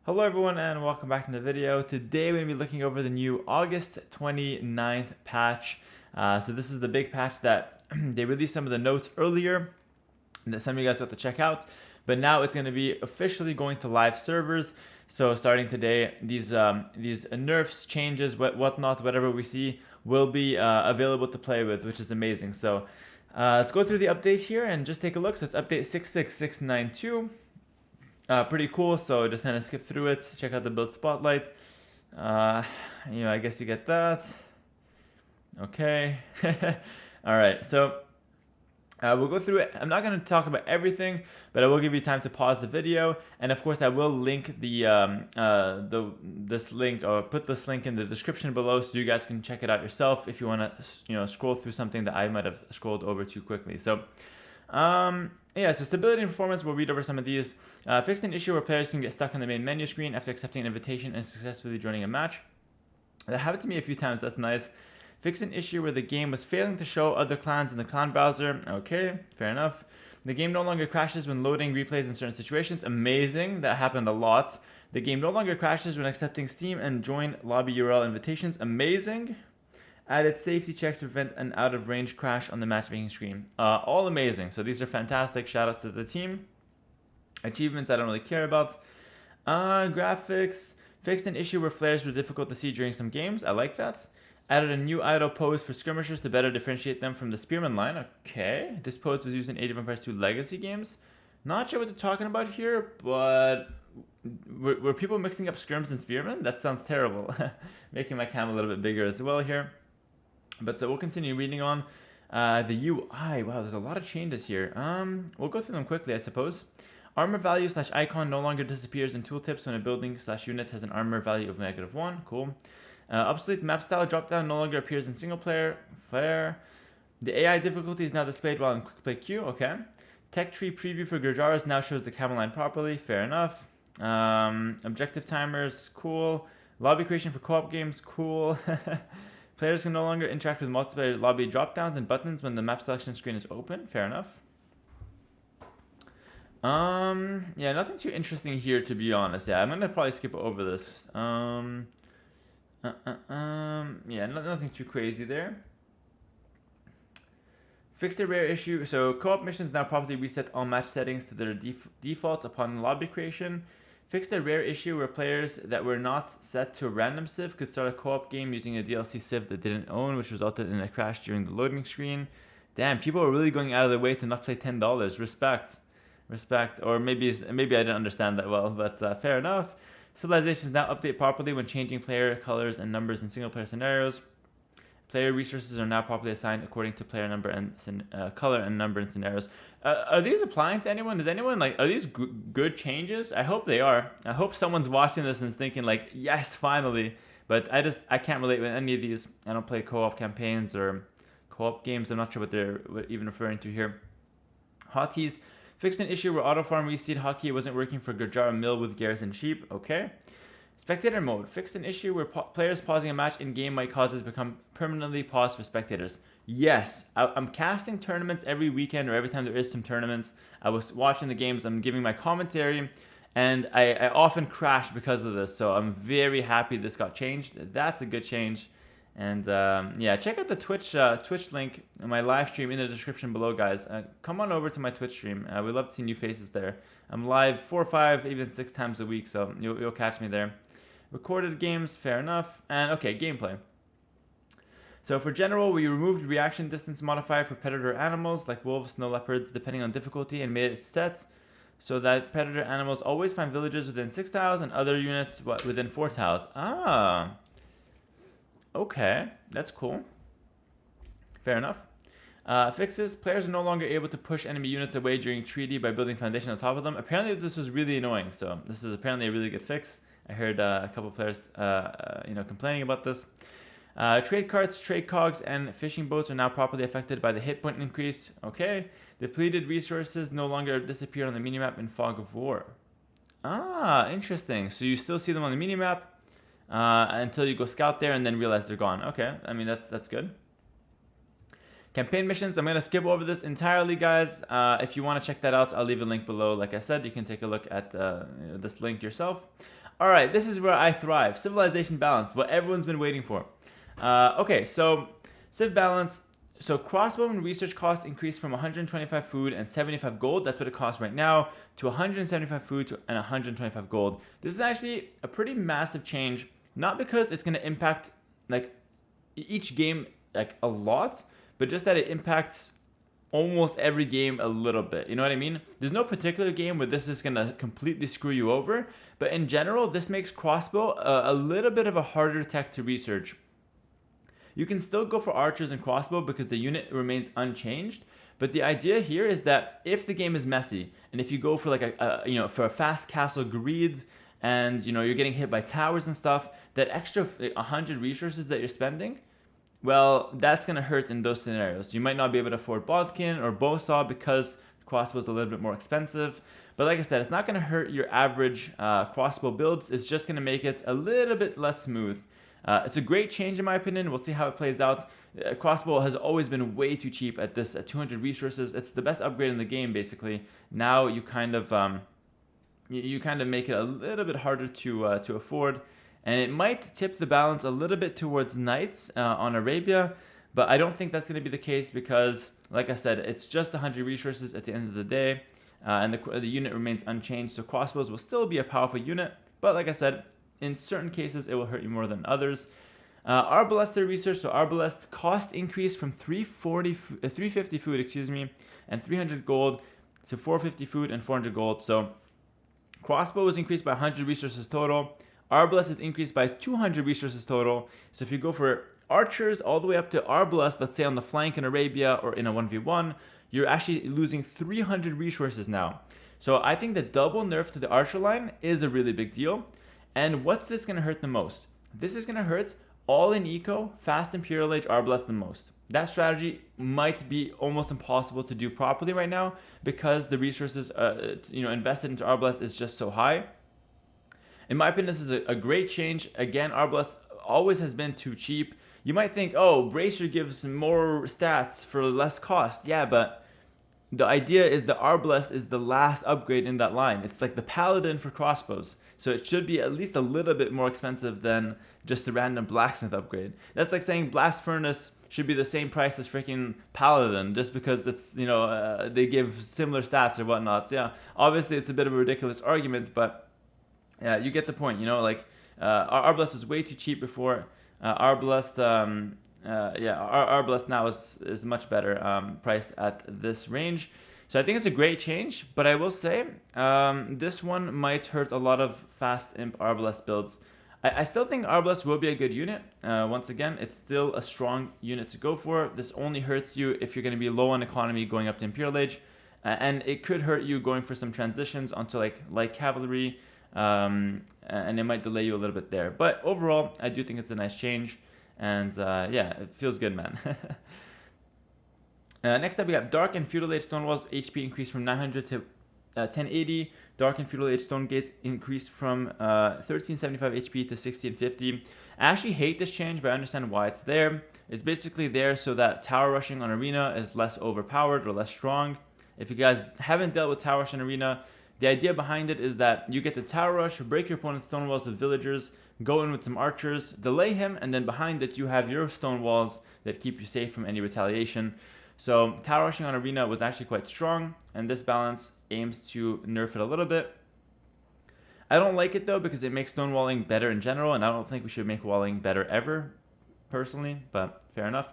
Hello everyone and welcome back to the video. Today we're going to be looking over the new August 29th patch. So this is the big patch that they released some of the notes earlier that some of you guys got to check out. But now it's going to be officially going to live servers. So starting today, these nerfs, changes, whatnot, whatever we see will be available to play with, which is amazing. So let's go through the update here and just take a look. So it's update 66692. Pretty cool, so just kind of skip through it, check out the build spotlight. I guess you get that. Okay. All right, so we'll go through it. I'm not going to talk about everything, but I will give you time to pause the video, and of course I will link this link, or put this link in the description below, so you guys can check it out yourself if you want to scroll through something that I might have scrolled over too quickly. So so stability and performance, we'll read over some of these. Fixed an issue where players can get stuck on the main menu screen after accepting an invitation and successfully joining a match. That happened to me a few times, that's nice. Fixed an issue where the game was failing to show other clans in the clan browser. Okay, fair enough. The game no longer crashes when loading replays in certain situations. Amazing, that happened a lot. The game no longer crashes when accepting Steam and join lobby URL invitations. Amazing. Added safety checks to prevent an out-of-range crash on the matchmaking screen. All amazing. So these are fantastic. Shout out to the team. Achievements I don't really care about. Graphics. Fixed an issue where flares were difficult to see during some games. I like that. Added a new idle pose for skirmishers to better differentiate them from the spearman line. Okay. This pose was used in Age of Empires 2 Legacy games. Not sure what they're talking about here, but were people mixing up skirms and spearmen? That sounds terrible. Making my cam a little bit bigger as well here. But so we'll continue reading on. The UI, wow, there's a lot of changes here. We'll go through them quickly, I suppose. Armor value / icon no longer disappears in tooltips when a building / unit has an armor value of -1. Cool. Obsolete map style dropdown no longer appears in single player. Fair. The AI difficulty is now displayed while in quick play queue. Okay. Tech tree preview for Gurjaras now shows the camel line properly. Fair enough. Objective timers, cool. Lobby creation for co-op games, cool. Players can no longer interact with multiplayer lobby dropdowns and buttons when the map selection screen is open. Fair enough. Nothing too interesting here, to be honest. Yeah, I'm gonna probably skip over this. Nothing too crazy there. Fixed a rare issue. So co-op missions now properly reset all match settings to their default upon lobby creation. Fixed a rare issue where players that were not set to a random civ could start a co-op game using a DLC civ that didn't own, which resulted in a crash during the loading screen. Damn, people are really going out of their way to not pay $10. Respect. Or maybe I didn't understand that well, but fair enough. Civilizations now update properly when changing player colors and numbers in single-player scenarios. Player resources are now properly assigned according to player number and color and number in scenarios. Are these applying to anyone? Does anyone are these good changes? I hope they are. I hope someone's watching this and is thinking like, yes, finally. But I can't relate with any of these. I don't play co-op campaigns or co-op games. I'm not sure what they're even referring to here. Hotkeys. Fixed an issue where auto farm reseed hotkey wasn't working for Gurjara Mill with garrison sheep. Okay. Spectator mode. Fixed an issue where players pausing a match in-game might cause it to become permanently paused for spectators. Yes, I'm casting tournaments every weekend or every time there is some tournaments. I was watching the games, I'm giving my commentary, and I often crash because of this. So I'm very happy this got changed. That's a good change. And check out the Twitch link in my live stream in the description below, guys. Come on over to my Twitch stream. We'd love to see new faces there. I'm live 4, 5, even 6 times a week, so you'll catch me there. Recorded games, fair enough. And okay, gameplay. So for general, we removed reaction distance modifier for predator animals like wolves, snow leopards, depending on difficulty, and made it set so that predator animals always find villagers within 6 tiles and other units within 4 tiles. Ah, okay, that's cool. Fair enough. Fixes. Players are no longer able to push enemy units away during treaty by building foundation on top of them. Apparently this was really annoying, so this is apparently a really good fix. I heard a couple players complaining about this. Trade carts, trade cogs, and fishing boats are now properly affected by the hit point increase. Okay. Depleted resources no longer disappear on the minimap in Fog of War. Ah, interesting. So you still see them on the minimap until you go scout there and then realize they're gone. Okay, I mean that's good. Campaign missions, I'm going to skip over this entirely, guys. If you want to check that out, I'll leave a link below. Like I said, you can take a look at this link yourself. All right, this is where I thrive. Civilization balance, what everyone's been waiting for. Okay, so civ balance. So crossbowman research costs increased from 125 food and 75 gold. That's what it costs right now, to 175 food and 125 gold. This is actually a pretty massive change. Not because it's going to impact like each game like a lot, but just that it impacts almost every game a little bit. You know what I mean? There's no particular game where this is going to completely screw you over, but in general, this makes crossbow a little bit of a harder tech to research. You can still go for archers and crossbow because the unit remains unchanged, but the idea here is that if the game is messy and if you go for like for a fast castle greed and you're getting hit by towers and stuff, that extra 100 resources that you're spending, well, that's going to hurt in those scenarios. You might not be able to afford bodkin or bowsaw because crossbow is a little bit more expensive. But like I said, it's not going to hurt your average crossbow builds. It's just going to make it a little bit less smooth. It's a great change in my opinion. We'll see how it plays out. Crossbow has always been way too cheap at 200 resources. It's the best upgrade in the game, basically. Now you kind of make it a little bit harder to afford. And it might tip the balance a little bit towards knights on Arabia, but I don't think that's going to be the case because, like I said, it's just 100 resources at the end of the day, and the unit remains unchanged, so crossbows will still be a powerful unit, but like I said, in certain cases it will hurt you more than others. Arbalester research, so Arbalest cost increased from 350 food, and 300 gold to 450 food and 400 gold, so crossbow was increased by 100 resources total. Arbalest is increased by 200 resources total. So if you go for archers all the way up to Arbalest, let's say on the flank in Arabia or in a 1v1, you're actually losing 300 resources now. So I think the double nerf to the archer line is a really big deal. And what's this going to hurt the most? This is going to hurt all in eco, fast Imperial Age Arbalest the most. That strategy might be almost impossible to do properly right now because the resources invested into Arbalest is just so high. In my opinion, this is a great change. Again, Arbalest always has been too cheap. You might think, oh, Bracer gives more stats for less cost. Yeah, but the idea is the Arbalest is the last upgrade in that line. It's like the Paladin for crossbows. So it should be at least a little bit more expensive than just a random blacksmith upgrade. That's like saying Blast Furnace should be the same price as freaking Paladin just because it's, they give similar stats or whatnot. So yeah, obviously it's a bit of a ridiculous argument, but yeah, you get the point. Arbalest was way too cheap before. Arbalest now is much better priced at this range. So I think it's a great change, but I will say this one might hurt a lot of fast imp Arbalest builds. I still think Arbalest will be a good unit. Once again, it's still a strong unit to go for. This only hurts you if you're going to be low on economy going up to Imperial Age, and it could hurt you going for some transitions onto like light cavalry. And it might delay you a little bit there. But overall, I do think it's a nice change. And it feels good, man. Next up, we have Dark and Feudal Age Stonewalls HP increased from 900 to 1080. Dark and Feudal Age Stone Gates increased from 1375 HP to 1650. I actually hate this change, but I understand why it's there. It's basically there so that tower rushing on Arena is less overpowered or less strong. If you guys haven't dealt with tower rush in Arena, the idea behind it is that you get the tower rush, break your opponent's stone walls with villagers, go in with some archers, delay him, and then behind it you have your stone walls that keep you safe from any retaliation. So tower rushing on Arena was actually quite strong, and this balance aims to nerf it a little bit. I don't like it though because it makes stonewalling better in general, and I don't think we should make walling better ever, personally, but fair enough.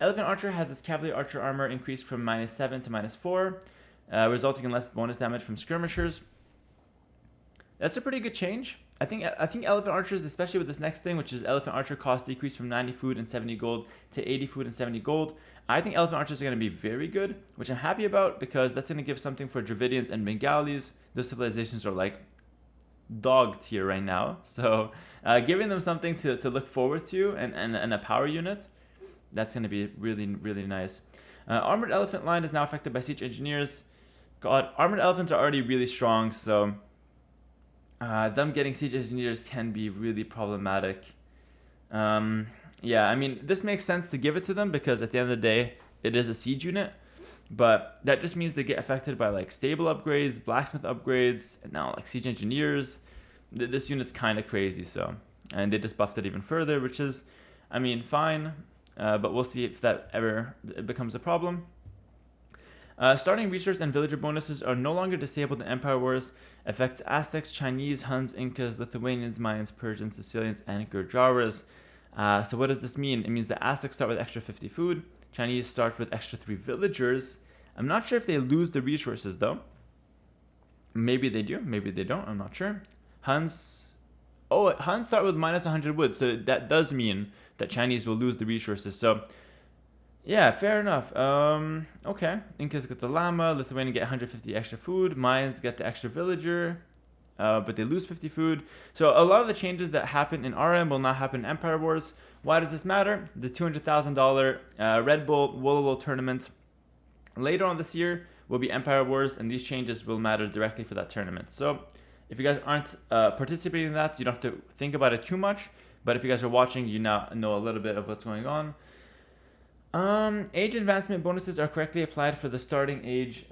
Elephant Archer has its Cavalry Archer armor increased from -7 to -4. Resulting in less bonus damage from skirmishers. That's a pretty good change. I think Elephant Archers, especially with this next thing, which is Elephant Archer cost decreased from 90 food and 70 gold to 80 food and 70 gold. I think Elephant Archers are going to be very good, which I'm happy about because that's going to give something for Dravidians and Bengalis. Those civilizations are like dog tier right now. So giving them something to look forward to and a power unit, that's going to be really, really nice. Armored Elephant line is now affected by Siege Engineers. God, Armored Elephants are already really strong, so them getting Siege Engineers can be really problematic. Yeah, I mean, this makes sense to give it to them because at the end of the day, it is a siege unit. But that just means they get affected by like stable upgrades, blacksmith upgrades, and now like Siege Engineers. this unit's kind of crazy. So, and they just buffed it even further, which is, I mean, fine. But we'll see if that ever becomes a problem. Starting research and villager bonuses are no longer disabled in Empire Wars. Affects Aztecs, Chinese, Huns, Incas, Lithuanians, Mayans, Persians, Sicilians, and Gurjaras. So what does this mean? It means the Aztecs start with extra 50 food. Chinese start with extra 3 villagers. I'm not sure if they lose the resources though. Maybe they do, maybe they don't, I'm not sure. Huns start with minus 100 wood, so that does mean that Chinese will lose the resources. So yeah, fair enough. Okay. Incas get the llama, Lithuania get 150 extra food, Mayans get the extra villager, but they lose 50 food. So a lot of the changes that happen in RM will not happen in Empire Wars. Why does this matter? The $200,000 Red Bull Wololo tournament later on this year will be Empire Wars, and these changes will matter directly for that tournament. So if you guys aren't participating in that, you don't have to think about it too much. But if you guys are watching, you now know a little bit of what's going on. Age advancement bonuses are correctly applied for the starting age.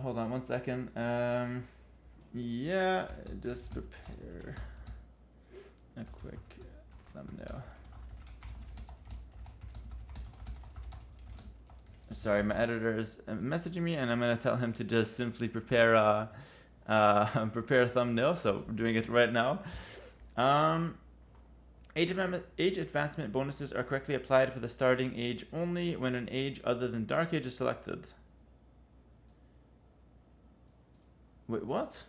Hold on 1 second. Yeah, just prepare a quick thumbnail. Sorry, my editor is messaging me, and I'm gonna tell him to just simply prepare prepare a thumbnail. So we're doing it right now. Age advancement bonuses are correctly applied for the starting age only when an age other than Dark Age is selected. Wait, what?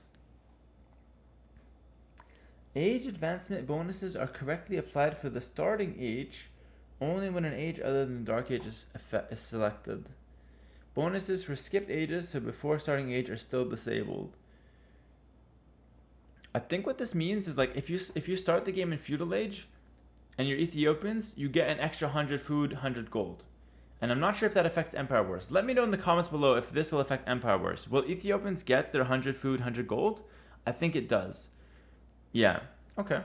Age advancement bonuses are correctly applied for the starting age only when an age other than Dark Age is selected. Bonuses for skipped ages, so before starting age, are still disabled. I think what this means is, like, if you start the game in feudal age and you're Ethiopians, you get an extra 100 food, 100 gold. And I'm not sure if that affects Empire Wars. Let me know in the comments below if this will affect Empire Wars. Will Ethiopians get their 100 food, 100 gold? I think it does. Yeah, okay.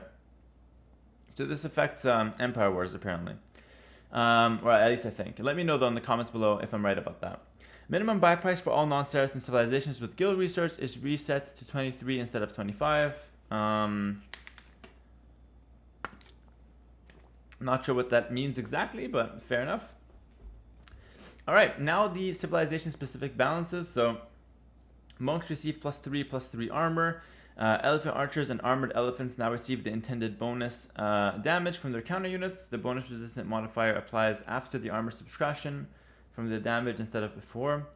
So this affects Empire Wars apparently. Or at least I think. Let me know though in the comments below if I'm right about that. Minimum buy price for all non-Saracen civilizations with guild research is reset to 23 instead of 25. Not sure what that means exactly, but fair enough. All right, now the civilization specific balances. So monks receive +3/+3 armor. Elephant archers and armored elephants now receive the intended bonus damage from their counter units. The bonus resistant modifier applies after the armor subtraction from the damage instead of before.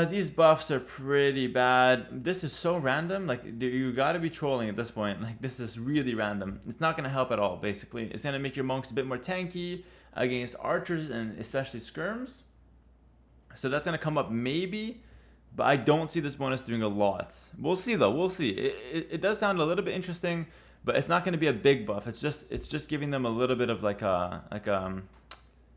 These buffs are pretty bad. This is so random. Like, you gotta be trolling at this point. Like, this is really random. It's not gonna help at all, basically. It's gonna make your monks a bit more tanky against archers and especially skirms. So that's gonna come up maybe, but I don't see this bonus doing a lot. We'll see though, we'll see. It does sound a little bit interesting, but it's not gonna be a big buff. It's just giving them a little bit of like a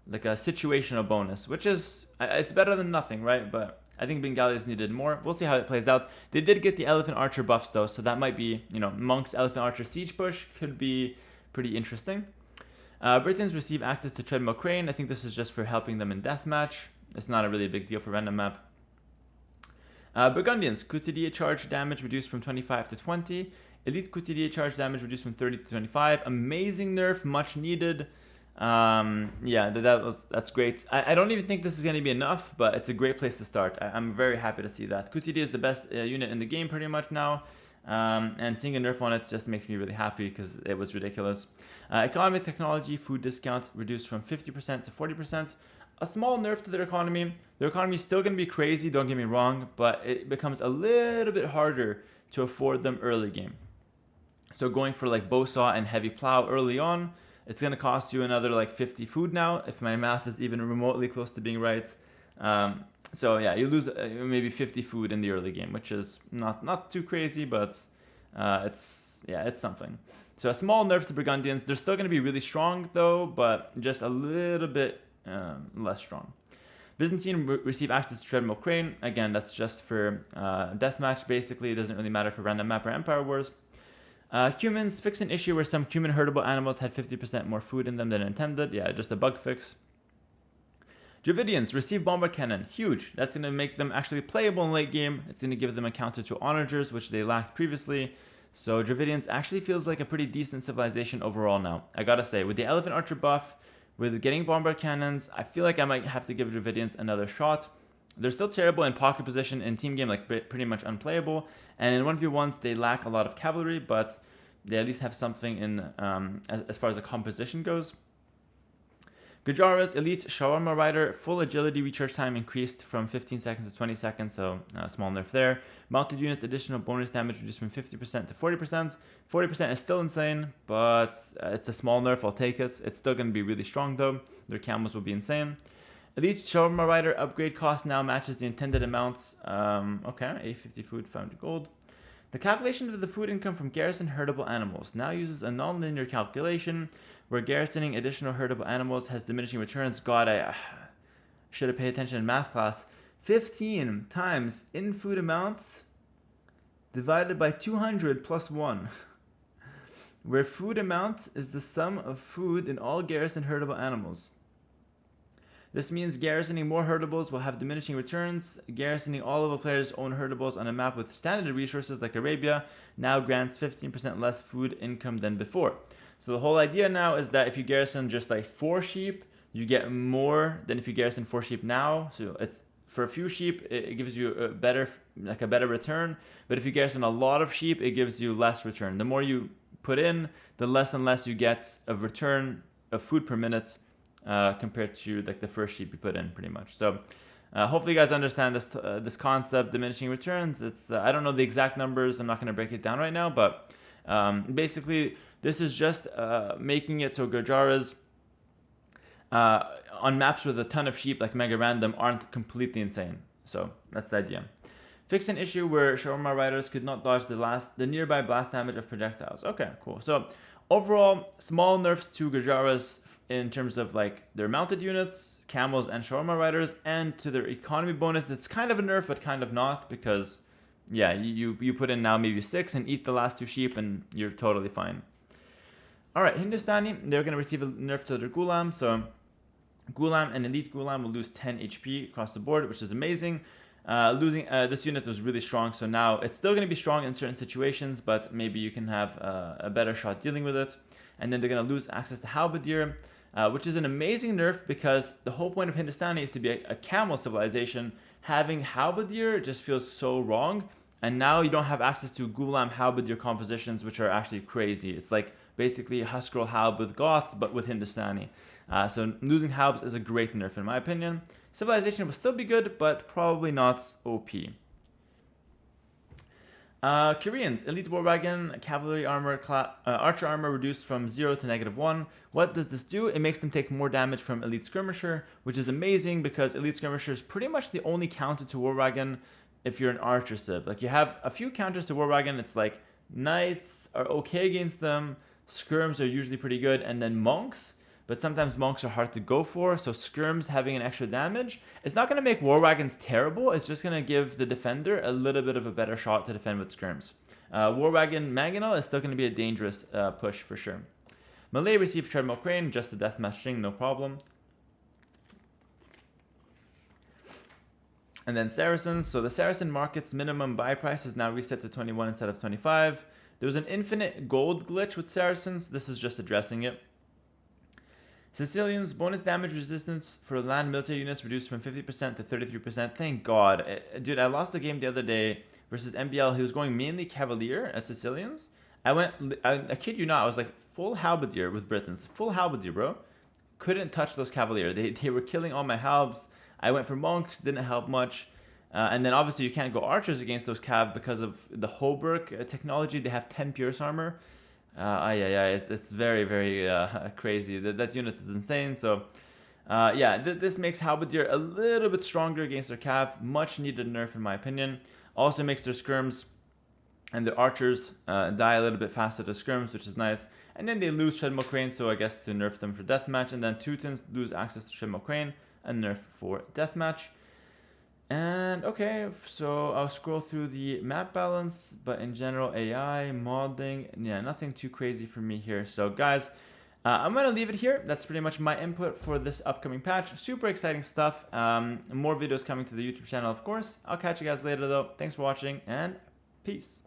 situational bonus, which is, it's better than nothing, right? But I think Bengalis needed more. We'll see how it plays out. They did get the elephant archer buffs though, so that might be, monks elephant archer siege push could be pretty interesting. Britons receive access to treadmill crane. I think this is just for helping them in deathmatch. It's not a really big deal for random map. Burgundians, Couturier charge damage reduced from 25 to 20. Elite Couturier charge damage reduced from 30 to 25. Amazing nerf, much needed. Yeah, that's great. I don't even think this is going to be enough, but it's a great place to start. I'm very happy to see that. Couturier is the best unit in the game pretty much now. And seeing a nerf on it just makes me really happy because it was ridiculous. Economy technology, food discount reduced from 50% to 40%. A small nerf to their economy. Their economy is still going to be crazy, don't get me wrong, but it becomes a little bit harder to afford them early game. So going for like bow saw and heavy plow early on, it's going to cost you another like 50 food now, if my math is even remotely close to being right. So yeah, you lose maybe 50 food in the early game, which is not too crazy, but it's something. So a small nerf to Burgundians. They're still going to be really strong though, but just a little bit less strong. Byzantine receive access to treadmill crane. Again, that's just for deathmatch basically. It doesn't really matter for random map or Empire Wars. Cumans fix an issue where some cumin herdable animals had 50% more food in them than intended. Yeah, just a bug fix. Dravidians receive bomber cannon. Huge. That's going to make them actually playable in late game. It's going to give them a counter to onagers, which they lacked previously. So Dravidians actually feels like a pretty decent civilization overall now. I gotta say, with the Elephant Archer buff, with getting bombard cannons, I feel like I might have to give Dravidians another shot. They're still terrible in pocket position, in team game, like pretty much unplayable. And in 1v1s, they lack a lot of cavalry, but they at least have something in as far as the composition goes. Gujara's Elite Shawarma Rider, full agility recharge time increased from 15 seconds to 20 seconds, so small nerf there. Mounted units, additional bonus damage reduced from 50% to 40%. 40% is still insane, but it's a small nerf, I'll take it. It's still going to be really strong though. Their camos will be insane. Elite Shawarma Rider upgrade cost now matches the intended amounts. Okay, 850 food, 500 gold. The calculation of the food income from garrison herdable animals now uses a non-linear calculation where garrisoning additional herdable animals has diminishing returns. God, I should have paid attention in math class. 15 times in food amounts divided by 200 plus 1. Where food amount is the sum of food in all garrison herdable animals. This means garrisoning more herdables will have diminishing returns. Garrisoning all of a player's own herdables on a map with standard resources like Arabia now grants 15% less food income than before. So the whole idea now is that if you garrison just like 4 sheep, you get more than if you garrison 4 sheep now. So it's for a few sheep, it gives you a better return. But if you garrison a lot of sheep, it gives you less return. The more you put in, the less and less you get of return of food per minute compared to like the first sheep you put in, pretty much. So hopefully you guys understand this concept, diminishing returns. It's I don't know the exact numbers. I'm not going to break it down right now, but basically this is just making it so Gurjaras on maps with a ton of sheep like Mega Random aren't completely insane. So that's the idea. Fixed an issue where Shawarma Riders could not dodge the nearby blast damage of projectiles. Okay, cool. So overall, small nerfs to Gurjaras in terms of like their mounted units, camels, and Shawarma Riders, and to their economy bonus. It's kind of a nerf, but kind of not, because yeah, you put in now maybe 6 and eat the last 2 sheep and you're totally fine. Alright, Hindustani, they're going to receive a nerf to their Ghulam, so Ghulam and Elite Ghulam will lose 10 HP across the board, which is amazing. Losing this unit was really strong, so now it's still going to be strong in certain situations, but maybe you can have a better shot dealing with it. And then they're going to lose access to Halberdier, which is an amazing nerf because the whole point of Hindustani is to be a camel civilization. Having Halberdier just feels so wrong, and now you don't have access to Ghulam Halberdier compositions, which are actually crazy. It's like basically Huskarl Halb with Goths, but with Hindustani. So losing Halbs is a great nerf in my opinion. Civilization will still be good, but probably not OP. Koreans, Elite War Wagon, Cavalry Armor, Archer Armor reduced from 0 to -1. What does this do? It makes them take more damage from Elite Skirmisher, which is amazing because Elite Skirmisher is pretty much the only counter to War Wagon if you're an Archer civ. Like you have a few counters to War Wagon, it's like Knights are okay against them, Skirms are usually pretty good, and then Monks. But sometimes monks are hard to go for, so skirms having an extra damage, it's not going to make war wagons terrible, it's just going to give the defender a little bit of a better shot to defend with skirms. War wagon Maginot is still going to be a dangerous push for sure. Malay received treadmill crane, just a deathmatch string, no problem. And then Saracens, so the Saracen market's minimum buy price is now reset to 21 instead of 25. There was an infinite gold glitch with Saracens, this is just addressing it. Sicilians, bonus damage resistance for land military units reduced from 50% to 33%. Thank God. Dude, I lost the game the other day versus MBL. He was going mainly Cavalier as Sicilians. I kid you not, I was like full Halberdier with Britons. Full Halberdier, bro. Couldn't touch those Cavalier. They were killing all my Halbs. I went for Monks, didn't help much. And then obviously you can't go Archers against those Cav because of the Hoburg technology. They have 10 Pierce armor. It's very, very crazy. That unit is insane. So, this makes Halberdier a little bit stronger against their Cav. Much needed nerf in my opinion. Also makes their Skirms and their Archers die a little bit faster to Skirms, which is nice. And then they lose Treadmill Crane, so I guess to nerf them for Deathmatch. And then Teutons lose access to Treadmill Crane and nerf for Deathmatch. And okay, so I'll scroll through the map balance, but in general, AI, modding, yeah, nothing too crazy for me here. So guys, I'm going to leave it here. That's pretty much my input for this upcoming patch. Super exciting stuff. More videos coming to the YouTube channel, of course. I'll catch you guys later though. Thanks for watching and peace.